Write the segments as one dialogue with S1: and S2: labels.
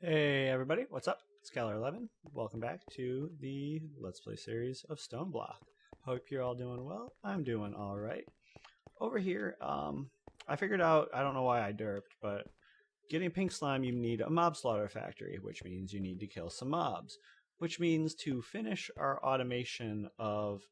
S1: Hey everybody, what's up? Skylar11. Welcome back to the Let's Play series of Stoneblock. Hope you're all doing well. I'm doing alright. Over here, I figured out, I don't know why I derped, but getting pink slime you need a mob slaughter factory, which means you need to kill some mobs. Which means to finish our automation of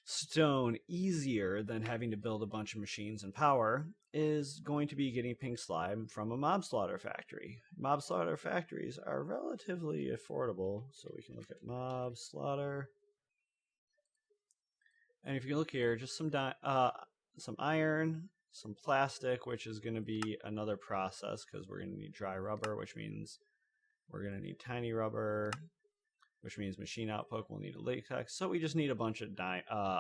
S1: stone easier than having to build a bunch of machines and power is going to be getting pink slime from a mob slaughter factory. Mob slaughter factories are relatively affordable, so we can look at mob slaughter. And if you look here, just some iron, some plastic, which is going to be another process because we're going to need dry rubber, which means we're going to need tiny rubber, which means machine output will need a latex. So we just need a bunch of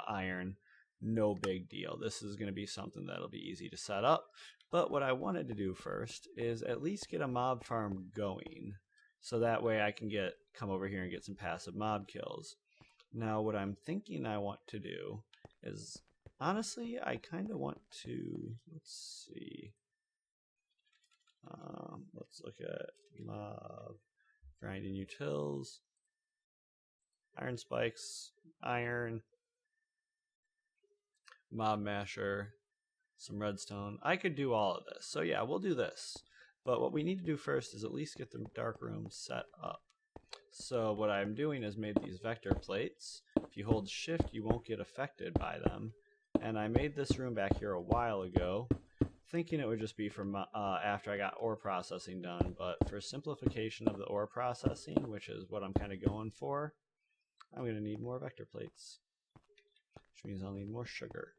S1: iron. No big deal. This is going to be something that'll be easy to set up. But what I wanted to do first is at least get a mob farm going. So that way I can come over here and get some passive mob kills. Now what I'm thinking I want to do is, honestly, I kind of want to, let's see. Let's look at mob grinding utils. Iron spikes, iron, mob masher, some redstone. I could do all of this. So yeah, we'll do this. But what we need to do first is at least get the dark room set up. So what I'm doing is made these vector plates. If you hold shift, you won't get affected by them. And I made this room back here a while ago, thinking it would just be for after I got ore processing done. But for simplification of the ore processing, which is what I'm kind of going for, I'm going to need more vector plates, which means I'll need more sugar.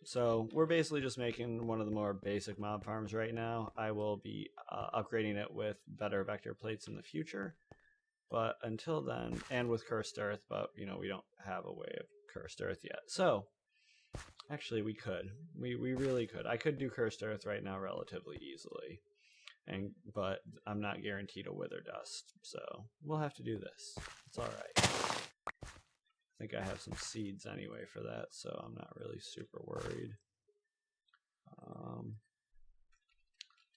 S1: So we're basically just making one of the more basic mob farms right now. I will be upgrading it with better vector plates in the future. But until then, and with cursed earth, but you know, we don't have a way of cursed earth yet. So actually we could. We really could. I could do cursed earth right now relatively easily. But I'm not guaranteed a wither dust, so we'll have to do this. It's alright. I think I have some seeds anyway for that, so I'm not really super worried.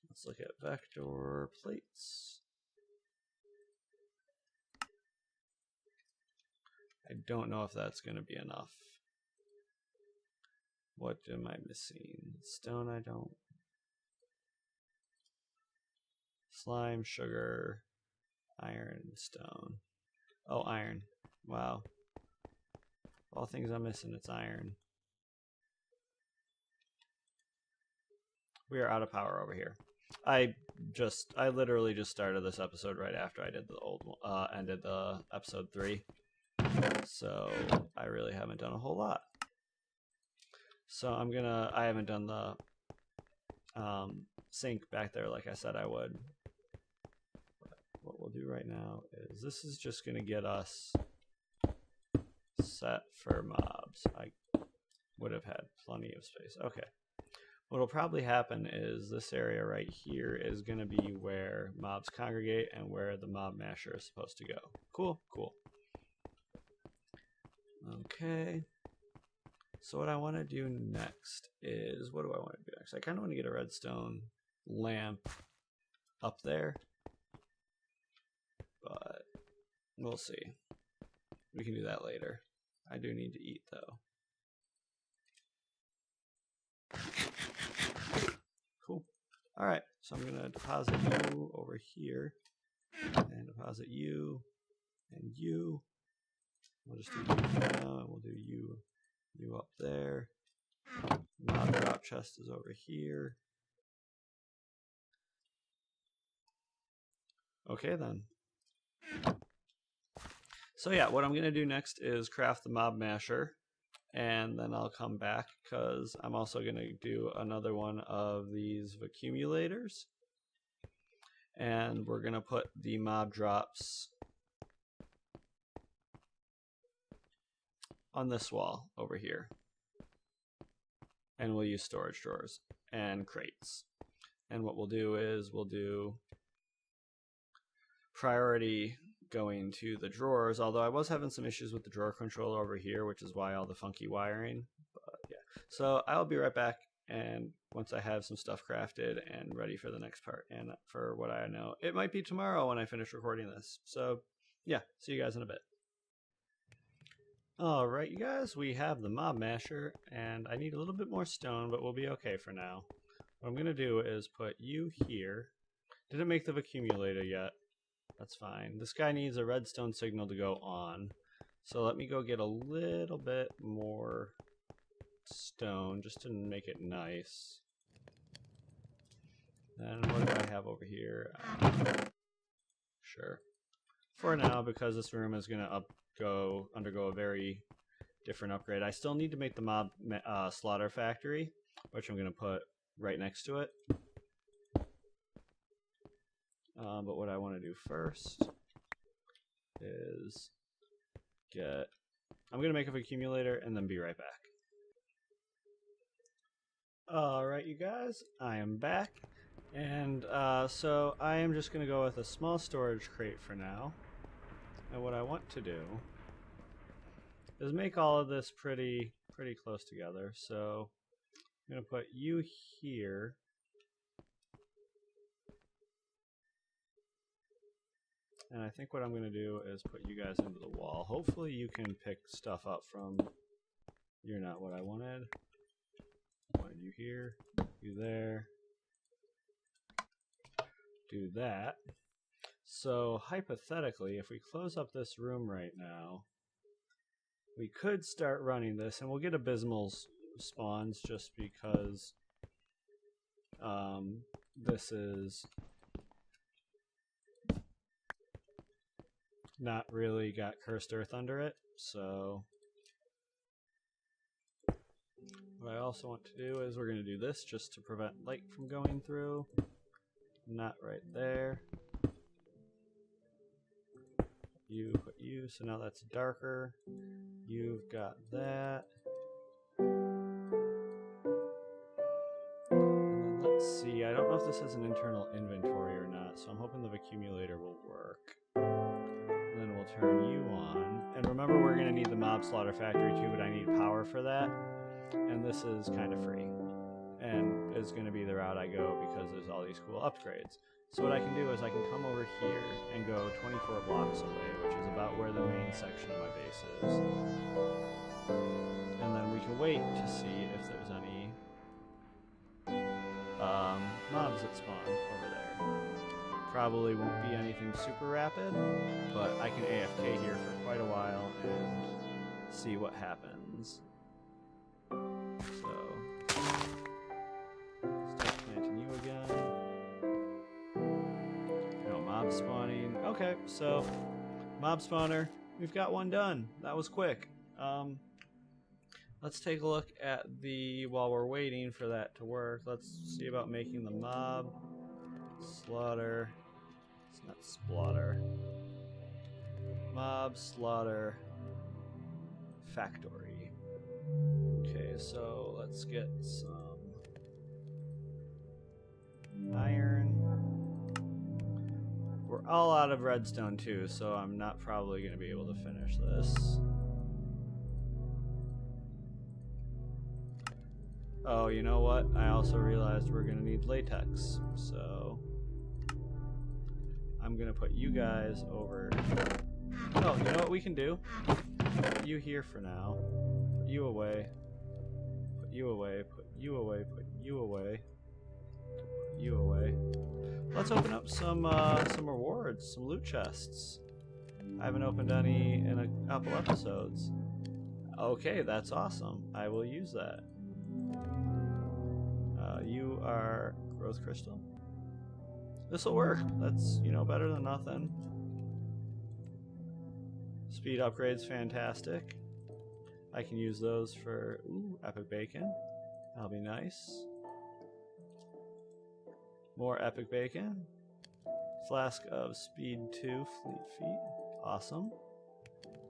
S1: Let's look at vector plates. I don't know if that's going to be enough. What am I missing? Stone I don't. Slime, sugar, iron, stone. Oh, iron. Wow. All things I'm missing, it's iron. We are out of power over here. I literally just started this episode right after I did the old one, ended the episode 3. So I really haven't done a whole lot. So I haven't done the sink back there like I said I would. What we'll do right now is this is just going to get us set for mobs. I would have had plenty of space. Okay. What will probably happen is this area right here is going to be where mobs congregate and where the mob masher is supposed to go. Cool, cool. Okay. So what I want to do next is, what do I want to do next? I kind of want to get a redstone lamp up there. But we'll see. We can do that later. I do need to eat though. Cool. Alright, so I'm going to deposit you over here. And deposit you. And you. We'll just do you for now. And we'll do you up there. Mob drop chest is over here. Okay then. So yeah, what I'm going to do next is craft the mob masher, and then I'll come back because I'm also going to do another one of these accumulators, and we're going to put the mob drops on this wall over here, and we'll use storage drawers and crates. And what we'll do is we'll do priority going to the drawers, although I was having some issues with the drawer controller over here, which is why all the funky wiring. But yeah, so I'll be right back And once I have some stuff crafted and ready for the next part, and for what I know, it might be tomorrow when I finish recording this. So yeah, see you guys in a bit. Alright, you guys, we have the mob masher, and I need a little bit more stone, but we'll be okay for now. What I'm going to do is put you here. Didn't make the accumulator yet. That's fine. This guy needs a redstone signal to go on. So let me go get a little bit more stone just to make it nice. Then what do I have over here? Sure. For now, because this room is going to undergo a very different upgrade, I still need to make the mob slaughter factory, which I'm going to put right next to it. But what I want to do first is I'm going to make an accumulator and then be right back. Alright, you guys, I am back. And so I am just going to go with a small storage crate for now. And what I want to do is make all of this pretty close together. So I'm going to put you here. And I think what I'm going to do is put you guys into the wall. Hopefully you can pick stuff up from... You're not what I wanted. I wanted you here, you there. Do that. So hypothetically, if we close up this room right now, we could start running this, and we'll get abysmal spawns just because this is not really got cursed earth under it. So what I also want to do is we're going to do this just to prevent light from going through. Not right there. You put you, so now that's darker. You've got that. And then let's see, I don't know if this has an internal inventory or not, so I'm hoping the accumulator will work. And then we'll turn you on. And remember, we're going to need the mob slaughter factory too, but I need power for that. And this is kind of free. And is going to be the route I go because there's all these cool upgrades. So what I can do is I can come over here and go 24 blocks away, which is about where the main section of my base is. And then we can wait to see if there's any mobs that spawn over there. Probably won't be anything super rapid, but I can AFK here for quite a while and see what happens. So... mob spawning. Okay, so mob spawner, we've got one done. That was quick. Let's take a look at while we're waiting for that to work, let's see about making the mob slaughter. It's not splatter. Mob slaughter factory. Okay, so let's get some iron. We're all out of redstone too, so I'm not probably going to be able to finish this. Oh, you know what? I also realized we're going to need latex, so I'm going to put you guys over. Oh, you know what we can do? Put you here for now. Put you away. Put you away. Put you away. Put you away. Put you away. Let's open up some rewards, some loot chests. I haven't opened any in a couple episodes. Okay, that's awesome. I will use that. You are growth crystal. This'll work. That's, you know, better than nothing. Speed upgrades, fantastic. I can use those for epic bacon. That'll be nice. More epic bacon. Flask of speed 2 fleet feet. Awesome.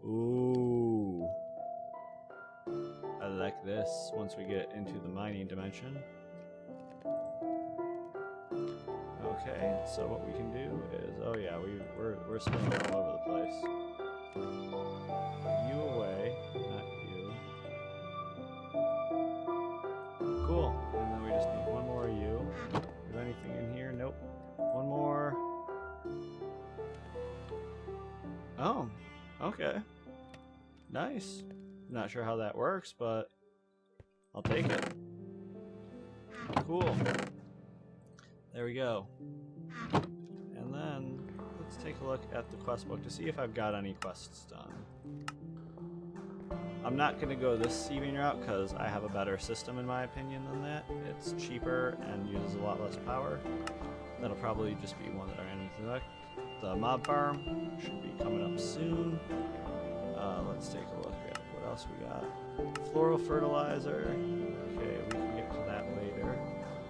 S1: Ooh. I like this once we get into the mining dimension. Okay, so what we can do is, oh yeah, we're spinning all over the place. Put you away, not you. Cool. And Okay. Nice. Not sure how that works, but I'll take it. Cool. There we go. And then let's take a look at the quest book to see if I've got any quests done. I'm not going to go this sieving route because I have a better system in my opinion than that. It's cheaper and uses a lot less power. That'll probably just be one that I interact. The mob farm should be coming up soon. Let's take a look at what else we got. Floral fertilizer. Okay, we can get to that later.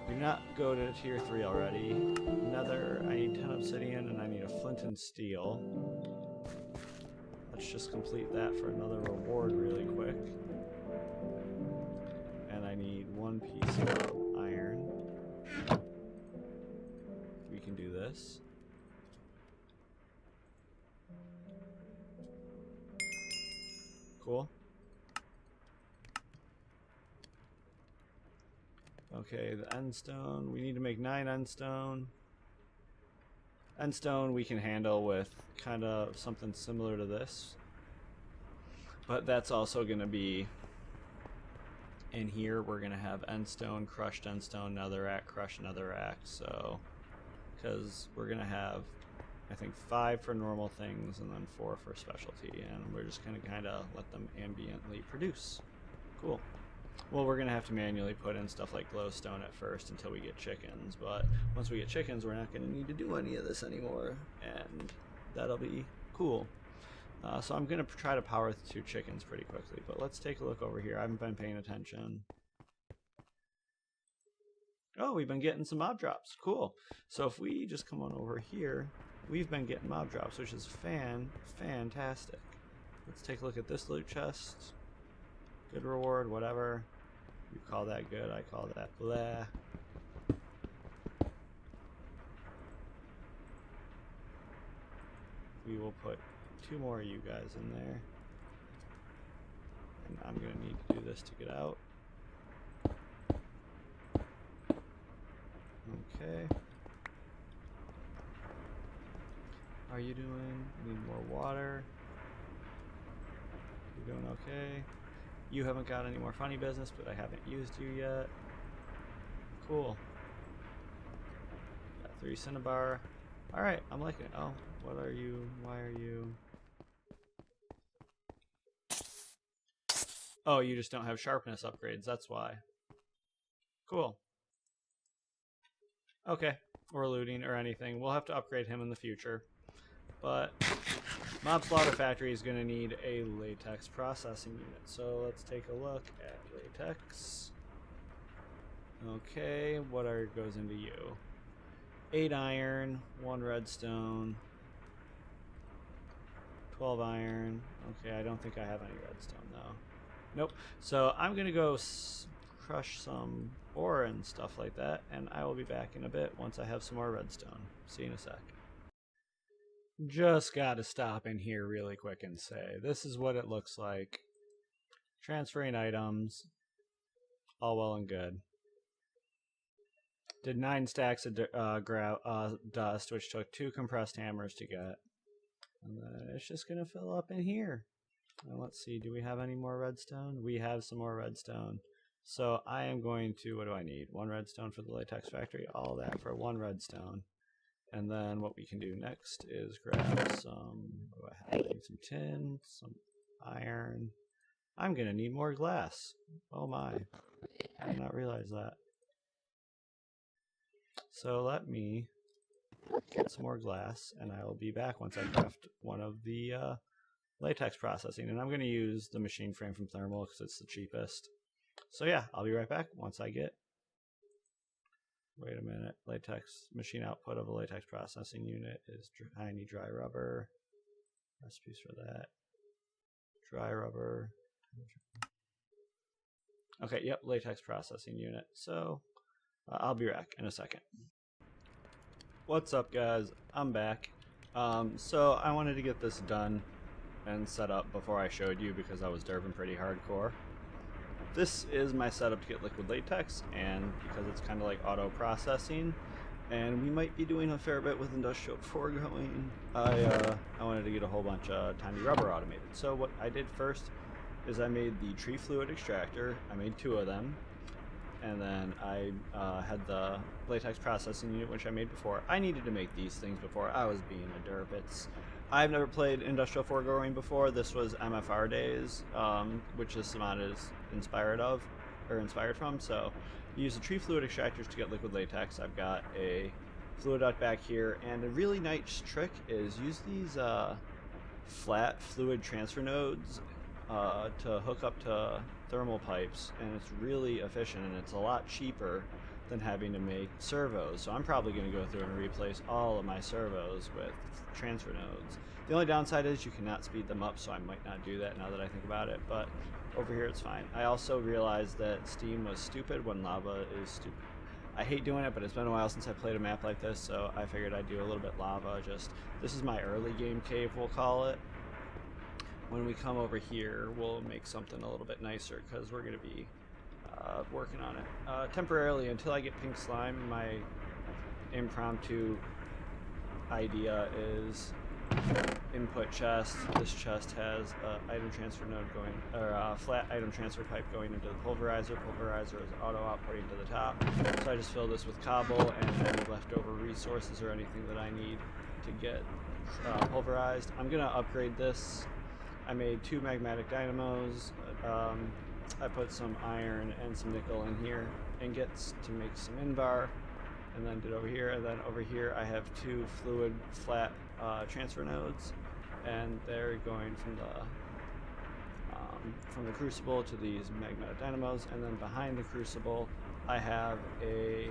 S1: Do not go to tier 3 already. Nether, I need 10 obsidian and I need a flint and steel. Let's just complete that for another reward really quick. And I need 1 piece of iron. We can do this. Cool. Okay, the endstone. We need to make 9 endstone. Endstone we can handle with kind of something similar to this. But that's also going to be in here. We're going to have endstone, crushed endstone, netherrack, crushed netherrack. So, because we're going to have, I think, 5 for normal things and then 4 for specialty. And we're just going to kind of let them ambiently produce. Cool. Well, we're going to have to manually put in stuff like glowstone at first until we get chickens, but once we get chickens, we're not going to need to do any of this anymore, and that'll be cool. So I'm going to try to power through chickens pretty quickly, but let's take a look over here. I haven't been paying attention. Oh, we've been getting some mob drops. Cool. So if we just come on over here, we've been getting mob drops, which is fantastic. Let's take a look at this loot chest. Good reward, whatever. You call that good, I call that blah. We will put 2 more of you guys in there. And I'm going to need to do this to get out. Okay. How are you doing? Need more water. You're doing okay. You haven't got any more funny business, but I haven't used you yet. Cool. Got 3 cinnabar. Alright, I'm liking it. Oh, what are you? Why are you? Oh, you just don't have sharpness upgrades, that's why. Cool. Okay, or looting or anything. We'll have to upgrade him in the future. But Mob Slaughter Factory is going to need a latex processing unit. So let's take a look at latex. Okay, what goes into you? 8 iron, 1 redstone, 12 iron. Okay, I don't think I have any redstone though. Nope. So I'm going to go crush some ore and stuff like that, and I will be back in a bit once I have some more redstone. See you in a sec. Just gotta stop in here really quick and say, this is what it looks like. Transferring items. All well and good. Did 9 stacks of dust, which took 2 compressed hammers to get. And then it's just gonna fill up in here. And let's see, do we have any more redstone? We have some more redstone. So I am going to, what do I need? 1 redstone for the latex factory, all that for 1 redstone. And then what we can do next is grab some, what do I have? I need some tin, some iron. I'm going to need more glass. Oh my. I did not realize that. So let me get some more glass, and I will be back once I craft one of the latex processing. And I'm going to use the machine frame from Thermal because it's the cheapest. So yeah, I'll be right back once I get... Wait a minute. Latex machine output of a latex processing unit is tiny dry rubber. Recipes for that. Dry rubber. Okay, yep, latex processing unit. So I'll be back in a second. What's up, guys? I'm back. So I wanted to get this done and set up before I showed you because I was derping pretty hardcore. This is my setup to get liquid latex, and because it's kind of like auto processing, and we might be doing a fair bit with Industrial 4 going. I wanted to get a whole bunch of tiny rubber automated. So what I did first is I made the tree fluid extractor. I made 2 of them, and then I had the latex processing unit, which I made before. I needed to make these things before. I was being a derp. I've never played Industrial 4 growing before. This was MFR days, which this mod is inspired from. So you use the tree fluid extractors to get liquid latex. I've got a fluid duct back here, and a really nice trick is use these flat fluid transfer nodes to hook up to thermal pipes, and it's really efficient, and it's a lot cheaper than having to make servos. So I'm probably going to go through and replace all of my servos with transfer nodes. The only downside is you cannot speed them up, so I might not do that now that I think about it, but over here it's fine. I also realized that steam was stupid when lava is stupid. I hate doing it, but it's been a while since I played a map like this, so I figured I'd do a little bit lava. This is my early game cave, we'll call it. When we come over here, we'll make something a little bit nicer, because we're going to be working on it temporarily until I get pink slime. My impromptu idea is input chest. This chest has a item transfer node going, or a flat item transfer pipe going into the pulverizer. Pulverizer is auto outputting to the top. So I just fill this with cobble and any leftover resources or anything that I need to get pulverized. I'm gonna upgrade this. I made 2 magmatic dynamos. I put some iron and some nickel in here, ingots to make some invar, and then did over here, and then over here I have 2 fluid flat transfer nodes, and they're going from the crucible to these magmatic dynamos, and then behind the crucible I have a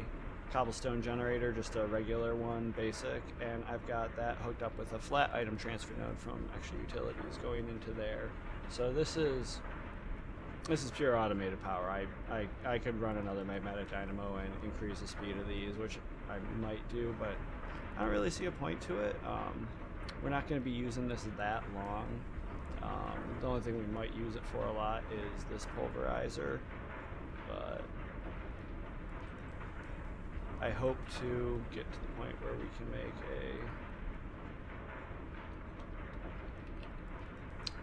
S1: cobblestone generator, just a regular one, basic, and I've got that hooked up with a flat item transfer node from extra utilities going into there. So this is pure automated power. I could run another magmatic dynamo and increase the speed of these, which I might do, but I don't really see a point to it. We're not going to be using this that long. The only thing we might use it for a lot is this pulverizer, but I hope to get to the point where we can make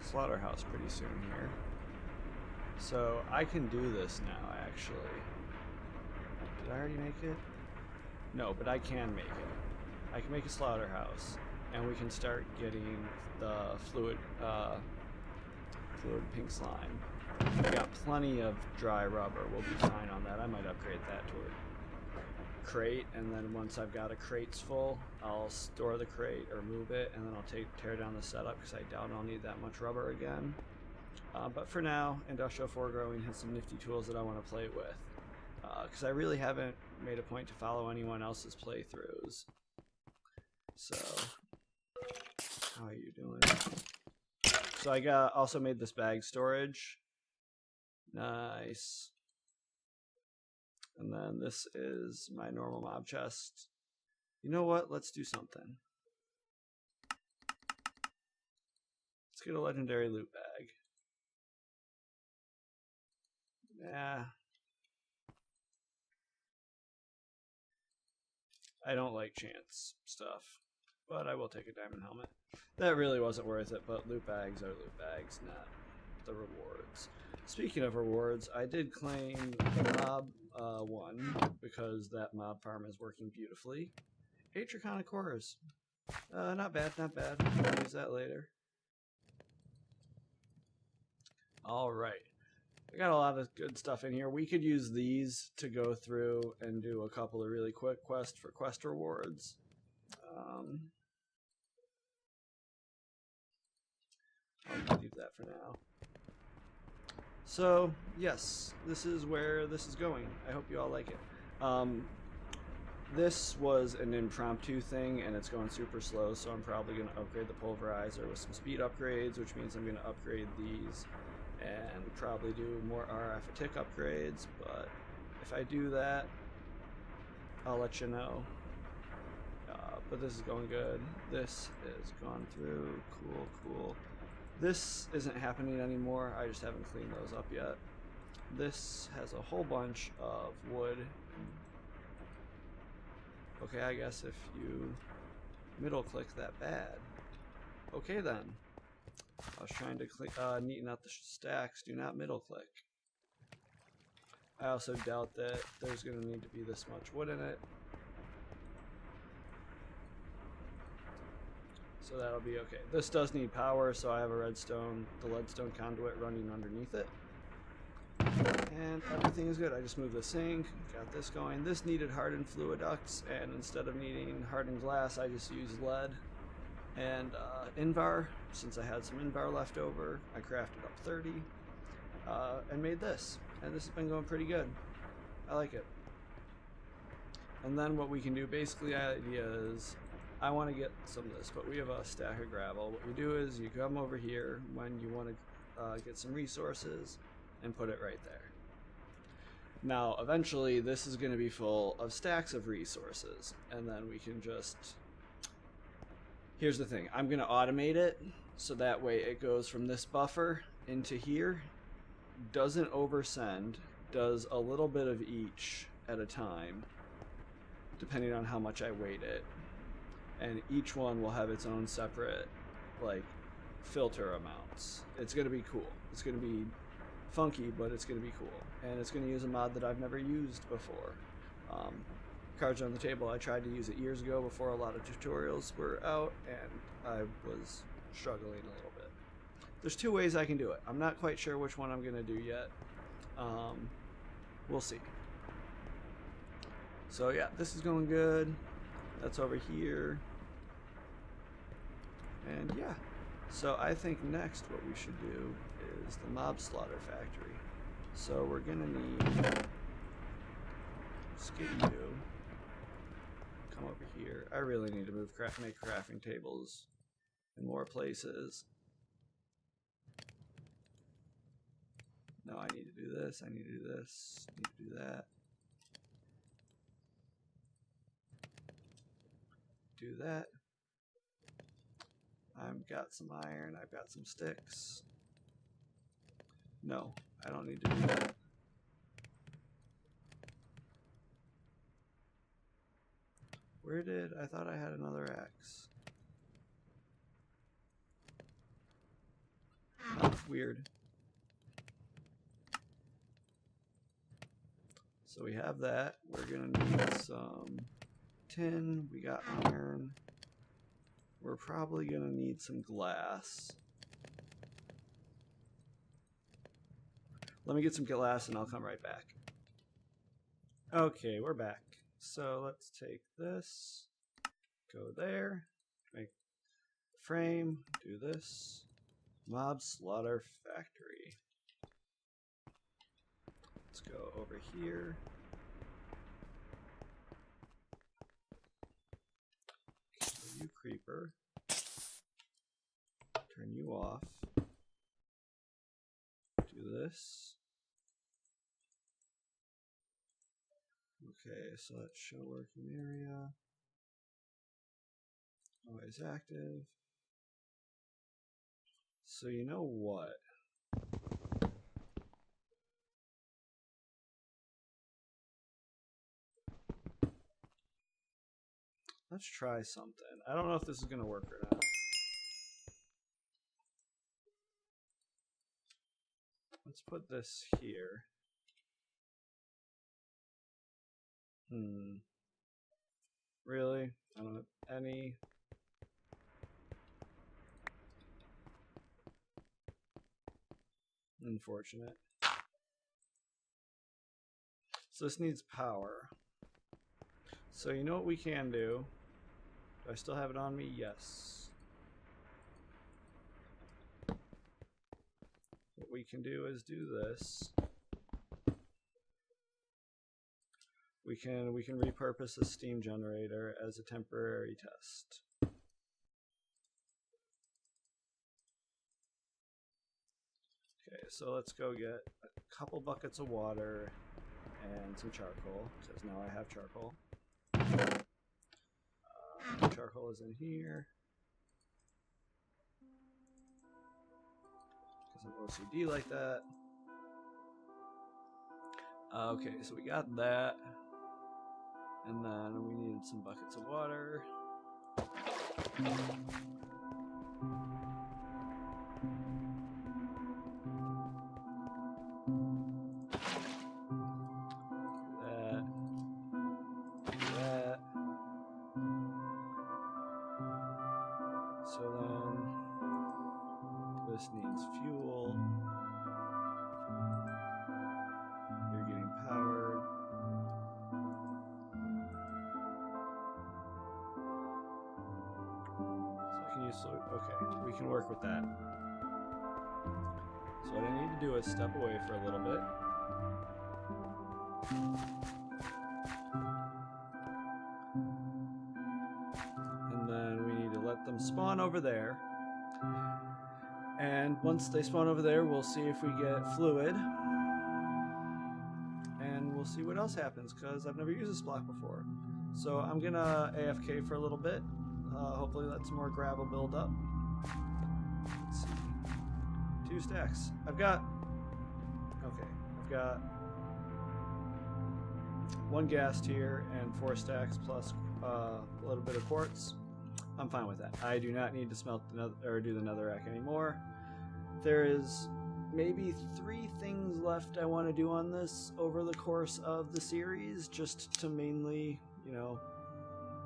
S1: a slaughterhouse pretty soon here. So I can do this now, actually. Did I already make it? No, but I can make it. I can make a slaughterhouse, and we can start getting the fluid pink slime. We got plenty of dry rubber. We'll be fine on that. I might upgrade that to a crate, and then once I've got a crates full, I'll store the crate or move it, and then I'll tear down the setup, because I doubt I'll need that much rubber again. But for now, Industrial 4 growing has some nifty tools that I want to play with, because I really haven't made a point to follow anyone else's playthroughs. So, how are you doing? So I also made this bag storage. Nice. And then this is my normal mob chest. You know what? Let's do something. Let's get a legendary loot bag. Yeah. I don't like chance stuff, but I will take a diamond helmet. That really wasn't worth it, but loot bags are loot bags, not the rewards. Speaking of rewards, I did claim mob 1 because that mob farm is working beautifully. 8 draconic cores. Not bad, not bad. I'll use that later. Alright. I got a lot of good stuff in here. We could use these to go through and do a couple of really quick quests for quest rewards. I'll leave that for now. So, yes, this is where this is going. I hope you all like it. This was an impromptu thing, and it's going super slow, so I'm probably going to upgrade the pulverizer with some speed upgrades, which means I'm going to upgrade these and probably do more RF a tick upgrades, but if I do that, I'll let you know. But this is going good. This is gone through. Cool, cool. This isn't happening anymore. I just haven't cleaned those up yet. This has a whole bunch of wood, Okay, I guess if you middle click that bad. Okay then. I was trying to click, neaten out the stacks. Do not middle click. I also doubt that there's going to need to be this much wood in it. So that'll be okay. This does need power, so I have a the leadstone conduit running underneath it. And everything is good. I just moved the sink, got this going. This needed hardened fluid ducts, and instead of needing hardened glass, I just used lead and Invar. Since I had some Invar left over, I crafted up 30 and made this. And this has been going pretty good. I like it. And then what we can do, basically the idea is, I want to get some of this, but we have a stack of gravel. What you do is you come over here when you want to get some resources and put it right there. Now, eventually, this is going to be full of stacks of resources, and then we can just... Here's the thing. I'm going to automate it, so that way it goes from this buffer into here, doesn't oversend, does a little bit of each at a time, depending on how much I weight it. And each one will have its own separate, like, filter amounts. It's going to be cool. It's going to be funky, but it's going to be cool. And it's going to use a mod that I've never used before. Cards on the Table, I tried to use it years ago before a lot of tutorials were out, and I was struggling a little bit. There's two ways I can do it. I'm not quite sure which one I'm going to do yet. We'll see. So yeah, this is going good. That's over here. And yeah, so I think next what we should do is the mob slaughter factory. So we're gonna need Skidoo. Come over here. I really need to make crafting tables in more places. No, I need to do this, I need to do this, I need to do that. Do that. I've got some iron, I've got some sticks. No, I don't need to do that. Where did, I thought I had another axe. Oh, weird. So we have that. We're gonna need some tin, we got iron. We're probably gonna need some glass. Let me get some glass and I'll come right back. Okay, we're back. So let's take this, go there, make frame, do this. Mob slaughter factory. Let's go over here. So you creeper. Turn you off. Do this. Okay, so let's show working area. Always active. So you know what? Let's try something. I don't know if this is going to work or not. Let's put this here. Really? I don't have any. Unfortunate. So this needs power. So you know what we can do? Do I still have it on me? Yes. What we can do is do this. We can repurpose a steam generator as a temporary test. Okay, so let's go get a couple buckets of water and some charcoal, because now I have charcoal. Charcoal is in here. Because I'm OCD like that. Okay, so we got that. And then we needed some buckets of water. That. So then this needs fuel. You're getting powered. Okay, we can work with that. So what I need to do is step away for a little bit. And then we need to let them spawn over there. And once they spawn over there, we'll see if we get fluid. And we'll see what else happens, because I've never used this block before. So I'm gonna AFK for a little bit. Hopefully let some more gravel build up. Let's see. 2 stacks. I've got 1 gas tier and 4 stacks plus a little bit of quartz. I'm fine with that. I do not need to smelt or do the netherrack anymore. There is maybe 3 things left I want to do on this over the course of the series, just to mainly,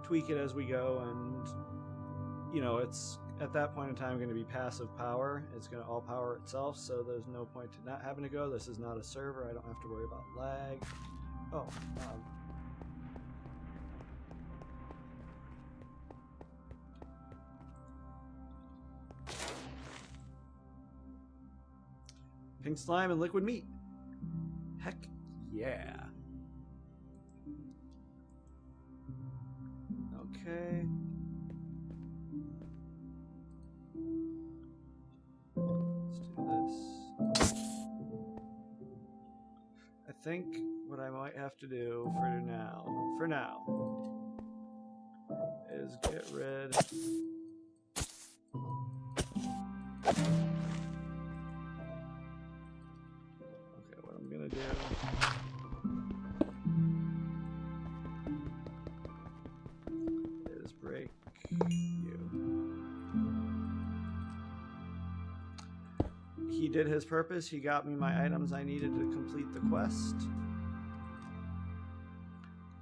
S1: tweak it as we go. And it's at that point in time going to be passive power. It's going to all power itself, so there's no point to not having to go. This is not a server. I don't have to worry about lag. Pink slime and liquid meat. Heck yeah. Okay. Let's do this. I think what I might have to do for now, is get rid. Okay, what I'm gonna do is break you. He did his purpose. He got me my items I needed to complete the quest.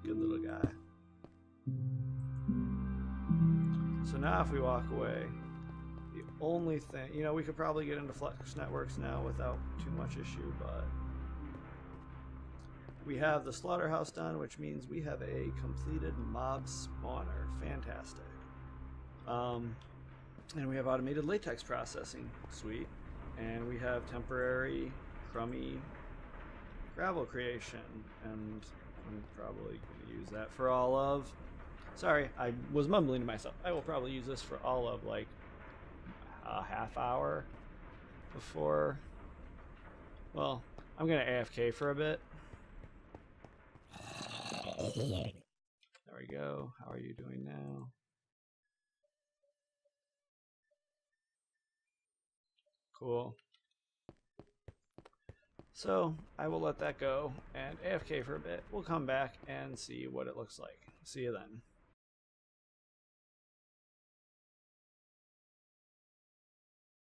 S1: Good little guy. So now if we walk away, the only thing, we could probably get into Flex Networks now without too much issue, but we have the slaughterhouse done, which means we have a completed mob spawner. Fantastic. And we have automated latex processing. Sweet. And we have temporary crummy gravel creation, and I'm probably going to use that for all of, sorry, I was mumbling to myself, I will probably use this for all of like a half hour before, well, I'm going to AFK for a bit. There we go. How are you doing now? Cool. So I will let that go and AFK for a bit. We'll come back and see what it looks like. See you then.